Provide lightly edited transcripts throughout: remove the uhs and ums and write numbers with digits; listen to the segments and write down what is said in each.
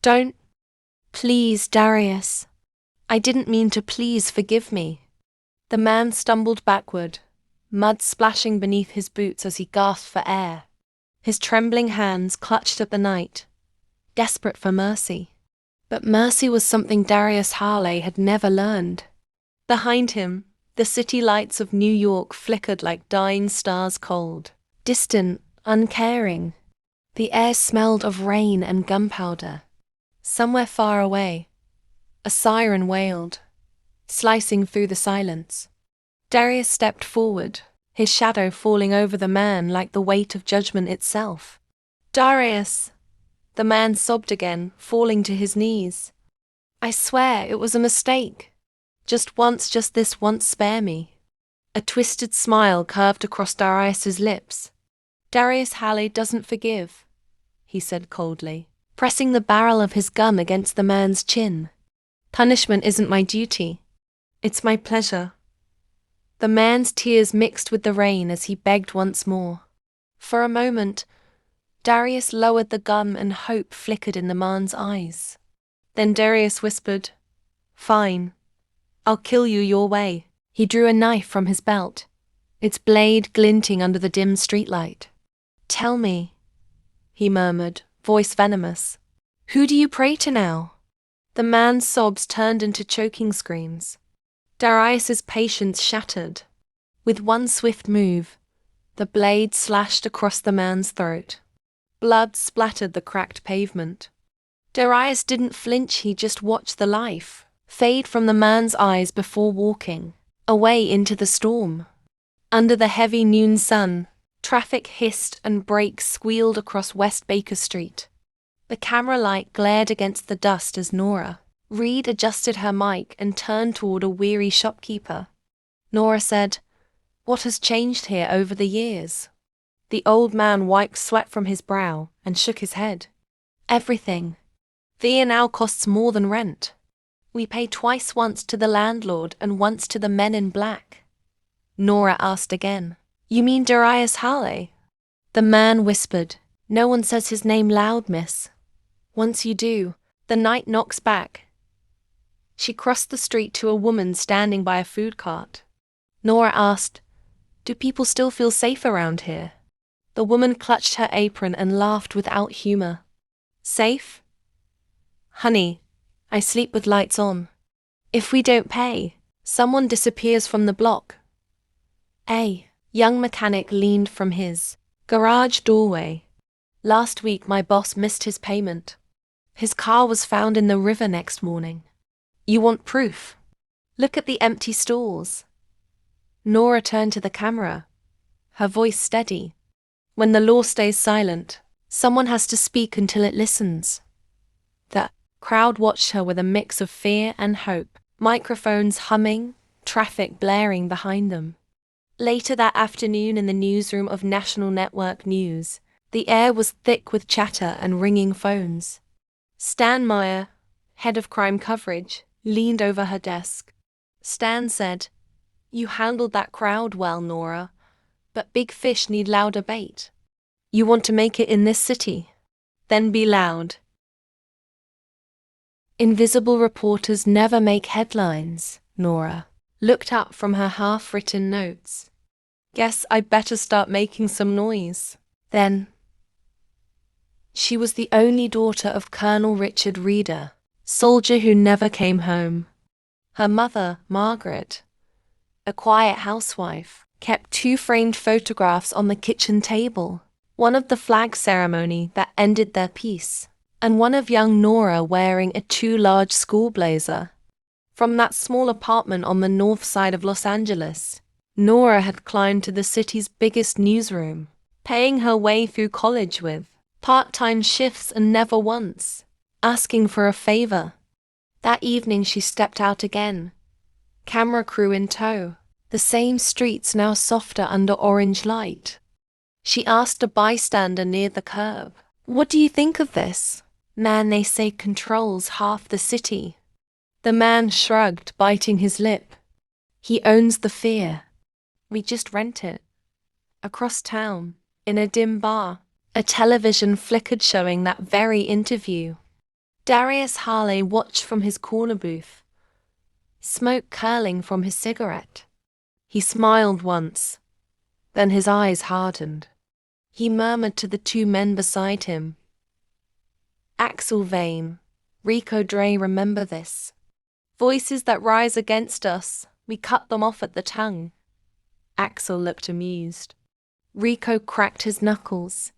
Don't. Please, Darius. I didn't mean to. Please forgive me. The man stumbled backward, mud splashing beneath his boots as he gasped for air. His trembling hands clutched at the night, desperate for mercy. But mercy was something Darius Hale had never learned. Behind him, the city lights of New York flickered like dying stars, cold, distant, uncaring. The air smelled of rain and gunpowder. Somewhere far away, a siren wailed, slicing through the silence. Darius stepped forward, his shadow falling over the man like the weight of judgment itself. Darius! The man sobbed again, falling to his knees. I swear it was a mistake. Just once, just this once, spare me. A twisted smile curved across Darius's lips. Darius Hale doesn't forgive, he said coldly, pressing the barrel of his gun against the man's chin. Punishment isn't my duty. It's my pleasure. The man's tears mixed with the rain as he begged once more. For a moment, Darius lowered the gun and hope flickered in the man's eyes. Then Darius whispered, Fine. I'll kill you your way. He drew a knife from his belt, its blade glinting under the dim streetlight. Tell me, he murmured, voice venomous. Who do you pray to now? The man's sobs turned into choking screams. Darius's patience shattered. With one swift move, the blade slashed across the man's throat. Blood splattered the cracked pavement. Darius didn't flinch, he just watched the life fade from the man's eyes before walking away into the storm. Under the heavy noon sun, traffic hissed and brakes squealed across West Baker Street. The camera light glared against the dust as Nora Reed adjusted her mic and turned toward a weary shopkeeper. Nora said, What has changed here over the years? The old man wiped sweat from his brow and shook his head. Everything. The inn now costs more than rent. We pay twice, once to the landlord and once to the men in black. Nora asked again, You mean Darius Hale? The man whispered, No one says his name loud, miss. Once you do, the night knocks back. She crossed the street to a woman standing by a food cart. Nora asked, Do people still feel safe around here? The woman clutched her apron and laughed without humor. Safe? Honey, I sleep with lights on. If we don't pay, someone disappears from the block. A young mechanic leaned from his garage doorway. Last week my boss missed his payment. His car was found in the river next morning. You want proof? Look at the empty stalls. Nora turned to the camera, her voice steady. When the law stays silent, someone has to speak until it listens. The crowd watched her with a mix of fear and hope, microphones humming, traffic blaring behind them. Later that afternoon in the newsroom of National Network News, the air was thick with chatter and ringing phones. Stan Meyer, head of crime coverage, leaned over her desk. Stan said, You handled that crowd well, Nora, but big fish need louder bait. You want to make it in this city? Then be loud. Invisible reporters never make headlines, Nora looked up from her half-written notes. Guess I'd better start making some noise. Then, she was the only daughter of Colonel Richard Reeder, soldier who never came home. Her mother, Margaret, a quiet housewife, kept 2 framed photographs on the kitchen table, one of the flag ceremony that ended their peace, and one of young Nora wearing a too large school blazer. From that small apartment on the north side of Los Angeles, Nora had climbed to the city's biggest newsroom, paying her way through college with part-time shifts and never once asking for a favor. That evening she stepped out again, camera crew in tow, the same streets now softer under orange light. She asked a bystander near the curb, What do you think of this? Man they say controls half the city. The man shrugged, biting his lip. He owns the fear. We just rent it. Across town, in a dim bar, a television flickered showing that very interview. Darius Hale watched from his corner booth, smoke curling from his cigarette. He smiled once, then his eyes hardened. He murmured to the two men beside him, "Axel Vane, Rico Dre, remember this. Voices that rise against us, we cut them off at the tongue." Axel looked amused. Rico cracked his knuckles.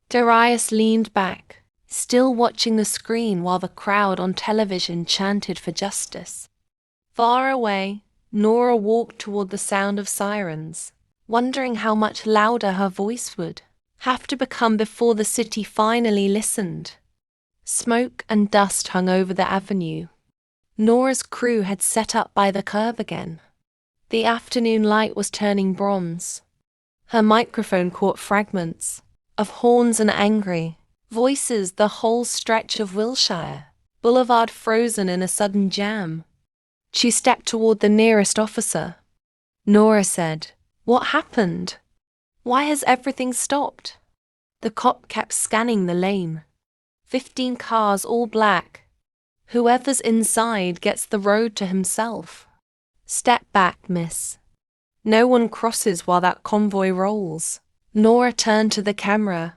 Darius leaned back, still watching the screen while the crowd on television chanted for justice. Far away, Nora walked toward the sound of sirens, wondering how much louder her voice would have to become before the city finally listened. Smoke and dust hung over the avenue. Nora's crew had set up by the curb again. The afternoon light was turning bronze. Her microphone caught fragments of horns and angry voices, the whole stretch of Wilshire Boulevard frozen in a sudden jam. She stepped toward the nearest officer. Nora said, "What happened? Why has everything stopped?" The cop kept scanning the lane. 15 cars, all black. Whoever's inside gets the road to himself. "Step back, miss. No one crosses while that convoy rolls." Nora turned to the camera,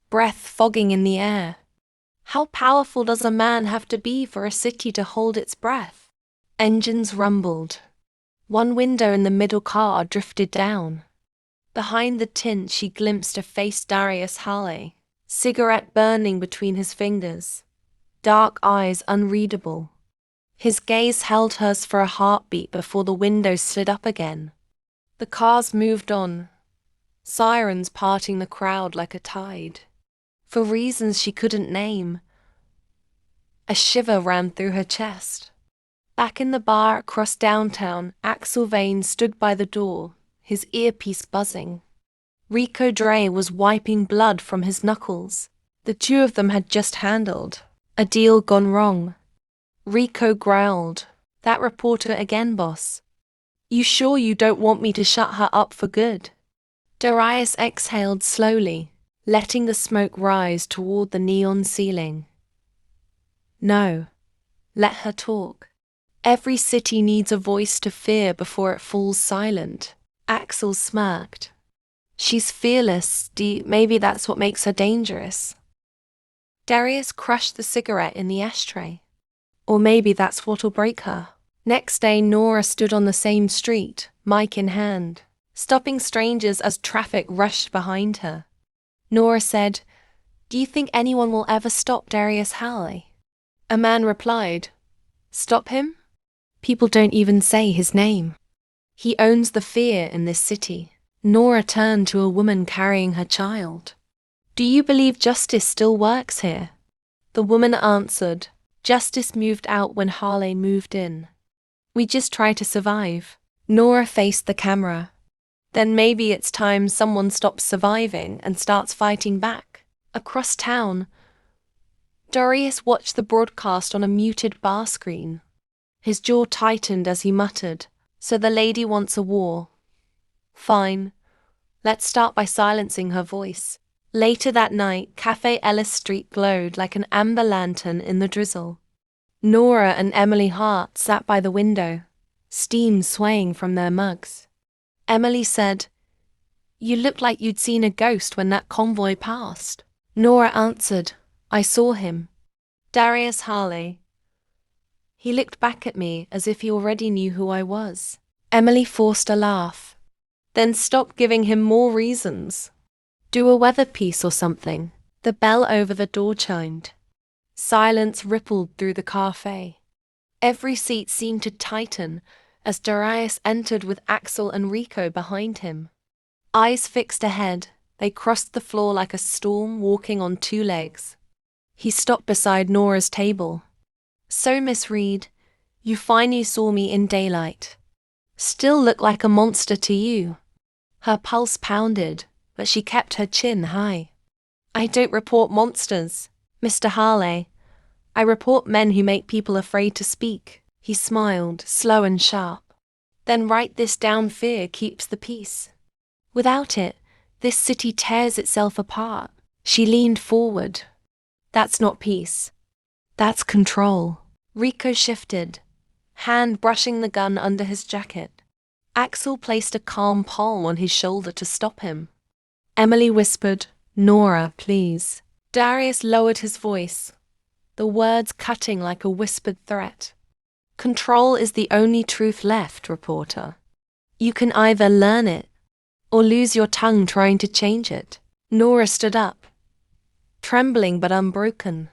breath fogging in the air. How powerful does a man have to be for a city to hold its breath? Engines rumbled. One window in the middle car drifted down. Behind the tint she glimpsed a face, Darius Hale, cigarette burning between his fingers, dark eyes unreadable. His gaze held hers for a heartbeat before the window slid up again. The cars moved on, sirens parting the crowd like a tide. For reasons she couldn't name, a shiver ran through her chest. Back in the bar across downtown, Axel Vane stood by the door, his earpiece buzzing. Rico Dre was wiping blood from his knuckles. The two of them had just handled a deal gone wrong. Rico growled, "That reporter again, boss. You sure you don't want me to shut her up for good?" Darius exhaled slowly, letting the smoke rise toward the neon ceiling. "No, let her talk. Every city needs a voice to fear before it falls silent." Axel smirked. "She's fearless, maybe that's what makes her dangerous." Darius crushed the cigarette in the ashtray. "Or maybe that's what'll break her." Next day, Nora stood on the same street, mic in hand, stopping strangers as traffic rushed behind her. Nora said, "Do you think anyone will ever stop Darius Hale?" A man replied, "Stop him? People don't even say his name. He owns the fear in this city." Nora turned to a woman carrying her child. "Do you believe justice still works here?" The woman answered, "Justice moved out when Hale moved in. We just try to survive." Nora faced the camera. "Then maybe it's time someone stops surviving and starts fighting back." Across town, Darius watched the broadcast on a muted bar screen. His jaw tightened as he muttered, "So the lady wants a war. Fine. Let's start by silencing her voice." Later that night, Cafe Ellis Street glowed like an amber lantern in the drizzle. Nora and Emily Hart sat by the window, steam swaying from their mugs. Emily said, "You looked like you'd seen a ghost when that convoy passed." Nora answered, "I saw him. Darius Hale. He looked back at me as if he already knew who I was." Emily forced a laugh, then stopped, giving him more reasons. "Do a weather piece or something." The bell over the door chimed. Silence rippled through the cafe. Every seat seemed to tighten as Darius entered with Axel and Rico behind him. Eyes fixed ahead, they crossed the floor like a storm walking on two legs. He stopped beside Nora's table. "So, Miss Reed, you finally saw me in daylight. Still look like a monster to you." Her pulse pounded, but she kept her chin high. "I don't report monsters, Mr. Hale. I report men who make people afraid to speak." He smiled, slow and sharp. "Then write this down: fear keeps the peace. Without it, this city tears itself apart." She leaned forward. "That's not peace. That's control. Rico shifted, hand brushing the gun under his jacket. Axel placed a calm palm on his shoulder to stop him. Emily whispered, "Nora, please." Darius lowered his voice, the words cutting like a whispered threat. "Control is the only truth left, reporter. You can either learn it, or lose your tongue trying to change it." Nora stood up, trembling but unbroken.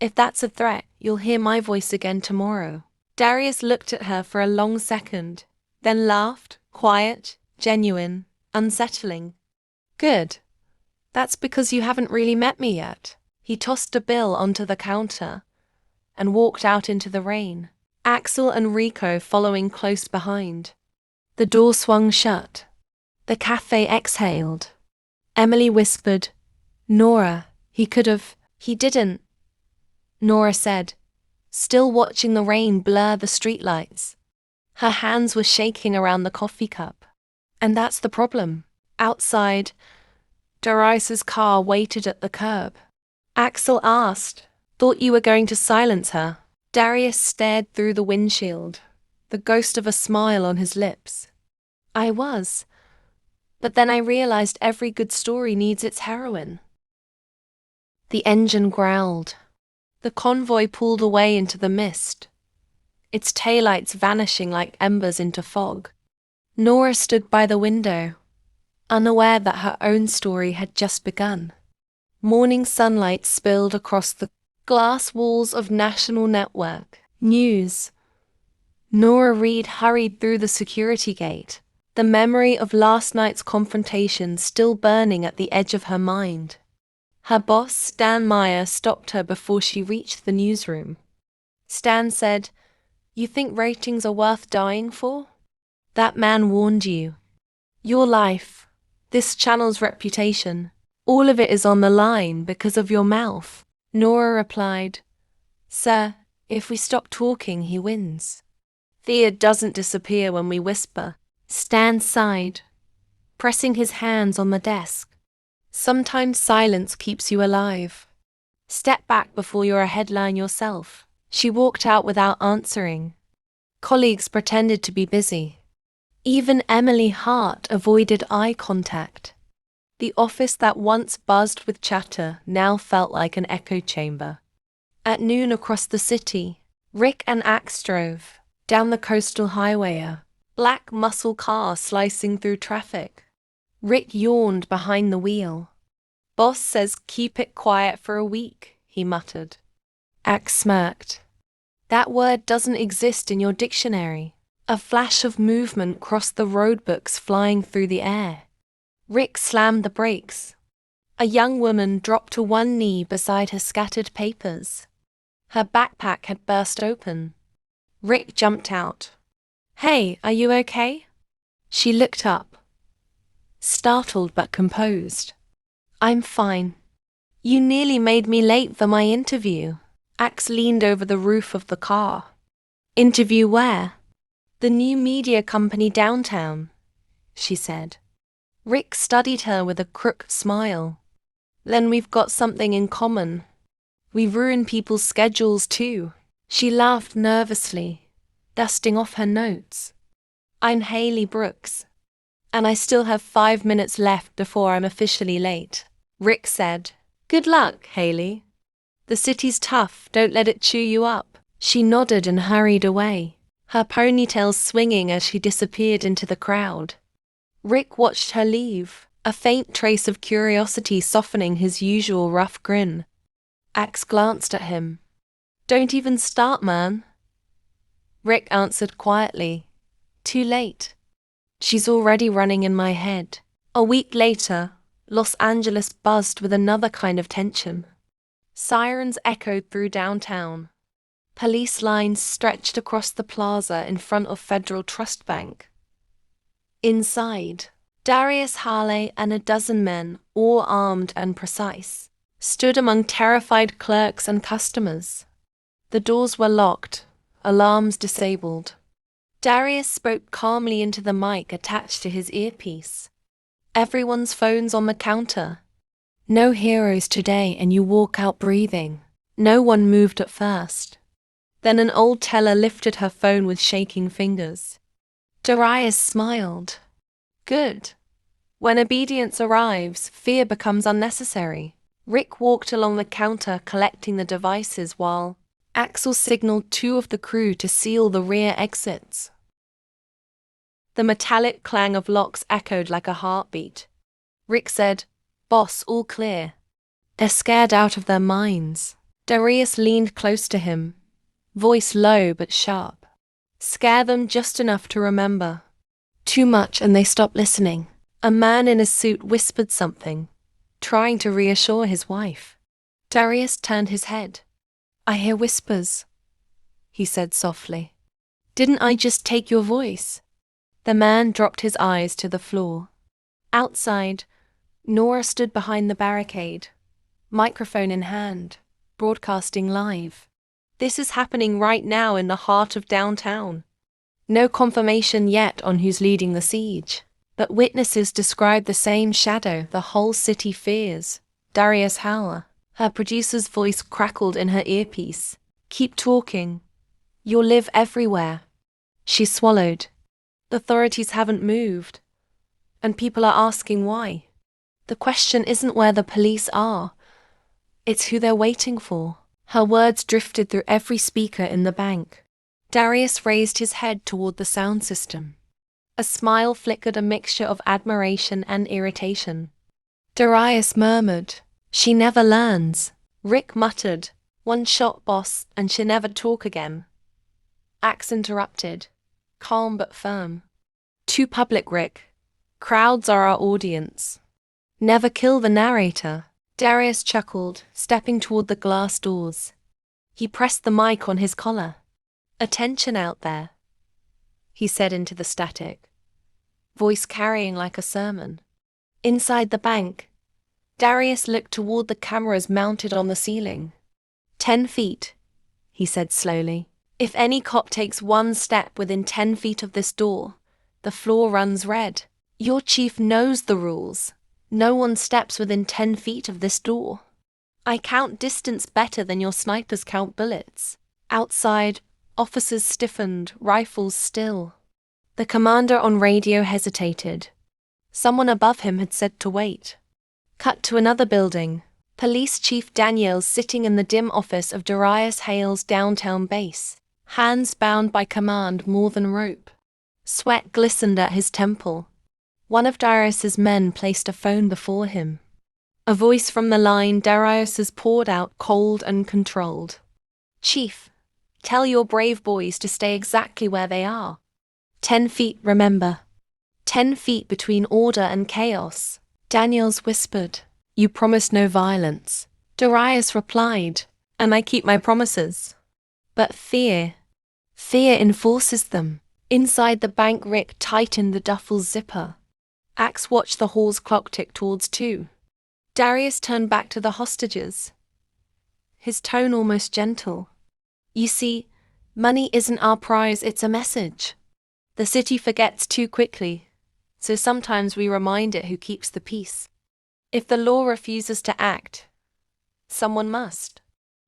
"If that's a threat, you'll hear my voice again tomorrow." Darius looked at her for a long second, then laughed, quiet, genuine, unsettling. "Good. That's because you haven't really met me yet." He tossed a bill onto the counter and walked out into the rain, Axel and Rico following close behind. The door swung shut. The cafe exhaled. Emily whispered, "Nora, he didn't," Nora said, still watching the rain blur the streetlights. Her hands were shaking around the coffee cup. "And that's the problem." Outside, Darius's car waited at the curb. Axel asked, "Thought you were going to silence her?" Darius stared through the windshield, the ghost of a smile on his lips. "I was. But then I realized every good story needs its heroine." The engine growled. The convoy pulled away into the mist, its taillights vanishing like embers into fog. Nora stood by the window, unaware that her own story had just begun. Morning sunlight spilled across the glass walls of National Network News. Nora Reed hurried through the security gate, the memory of last night's confrontation still burning at the edge of her mind. Her boss, Stan Meyer, stopped her before she reached the newsroom. Stan said, "You think ratings are worth dying for? That man warned you. Your life, this channel's reputation, all of it is on the line because of your mouth." Nora replied, "Sir, if we stop talking, he wins. Fear doesn't disappear when we whisper." Stan sighed, pressing his hands on the desk. "Sometimes silence keeps you alive. Step back before you're a headline yourself." She walked out without answering. Colleagues pretended to be busy. Even Emily Hart avoided eye contact. The office that once buzzed with chatter now felt like an echo chamber. At noon across the city, Rick and Axe drove down the coastal highway, a black muscle car slicing through traffic. Rick yawned behind the wheel. "Boss says keep it quiet for a week," he muttered. Axe smirked. "That word doesn't exist in your dictionary." A flash of movement crossed the roadbooks flying through the air. Rick slammed the brakes. A young woman dropped to one knee beside her scattered papers. Her backpack had burst open. Rick jumped out. "Hey, are you okay?" She looked up, startled but composed. "I'm fine. You nearly made me late for my interview." Axe leaned over the roof of the car. "Interview where?" "The new media company downtown," she said. Rick studied her with a crook smile. "Then we've got something in common. We ruin people's schedules too." She laughed nervously, dusting off her notes. "I'm Haley Brooks, and I still have 5 minutes left before I'm officially late." Rick said, "Good luck, Haley. The city's tough, don't let it chew you up." She nodded and hurried away, her ponytail swinging as she disappeared into the crowd. Rick watched her leave, a faint trace of curiosity softening his usual rough grin. Axe glanced at him. "Don't even start, man." Rick answered quietly, "Too late. She's already running in my head." A week later, Los Angeles buzzed with another kind of tension. Sirens echoed through downtown. Police lines stretched across the plaza in front of Federal Trust Bank. Inside, Darius Hale and a dozen men, all armed and precise, stood among terrified clerks and customers. The doors were locked, alarms disabled. Darius spoke calmly into the mic attached to his earpiece. "Everyone's phone's on the counter. No heroes today and you walk out breathing. No one moved at first. Then an old teller lifted her phone with shaking fingers. Darius smiled. Good. When obedience arrives, fear becomes unnecessary. Rick walked along the counter collecting the devices while Axel signaled two of the crew to seal the rear exits. The metallic clang of locks echoed like a heartbeat. Rick said, "Boss, all clear." They're scared out of their minds. Darius leaned close to him, voice low but sharp. Scare them just enough to remember. Too much and they stop listening. A man in a suit whispered something, trying to reassure his wife. Darius turned his head. "I hear whispers," he said softly. "Didn't I just take your voice?" The man dropped his eyes to the floor. Outside, Nora stood behind the barricade, microphone in hand, broadcasting live. This is happening right now in the heart of downtown. No confirmation yet on who's leading the siege, but witnesses describe the same shadow the whole city fears. Darius Hale. Her producer's voice crackled in her earpiece. "Keep talking. You'll live everywhere." She swallowed. Authorities haven't moved, and people are asking why. The question isn't where the police are, it's who they're waiting for. Her words drifted through every speaker in the bank. Darius raised his head toward the sound system. A smile flickered, a mixture of admiration and irritation. Darius murmured, "She never learns." Rick muttered, "One shot, boss, and she'll never talk again." Axe interrupted, calm but firm. "Too public, Rick. Crowds are our audience. Never kill the narrator." Darius chuckled, stepping toward the glass doors. He pressed the mic on his collar. "Attention out there," he said into the static, voice carrying like a sermon. Inside the bank, Darius looked toward the cameras mounted on the ceiling. 10 feet, he said slowly. "If any cop takes one step within 10 feet of this door, the floor runs red. Your chief knows the rules. No one steps within 10 feet of this door. I count distance better than your snipers count bullets." Outside, officers stiffened, rifles still. The commander on radio hesitated. Someone above him had said to wait. Cut to another building. Police Chief Daniels sitting in the dim office of Darius Hale's downtown base, hands bound by command more than rope. Sweat glistened at his temple. One of Darius's men placed a phone before him. A voice from the line Darius's poured out cold and controlled. "Chief, tell your brave boys to stay exactly where they are. 10 feet, remember. 10 feet between order and chaos." Daniels whispered, "You promised no violence." Darius replied, "And I keep my promises. But fear enforces them." Inside the bank, Rick tightened the duffel's zipper. Axe watched the hall's clock tick towards 2. Darius turned back to the hostages, his tone almost gentle. "You see, money isn't our prize, it's a message. The city forgets too quickly, so sometimes we remind it who keeps the peace. If the law refuses to act, someone must.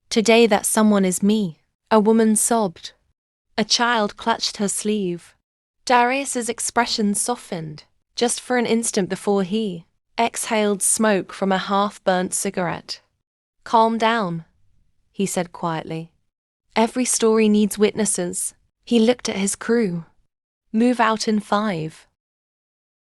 Today that someone is me." A woman sobbed. A child clutched her sleeve. Darius's expression softened, just for an instant before he exhaled smoke from a half-burnt cigarette. "Calm down," he said quietly. "Every story needs witnesses." He looked at his crew. "Move out in 5."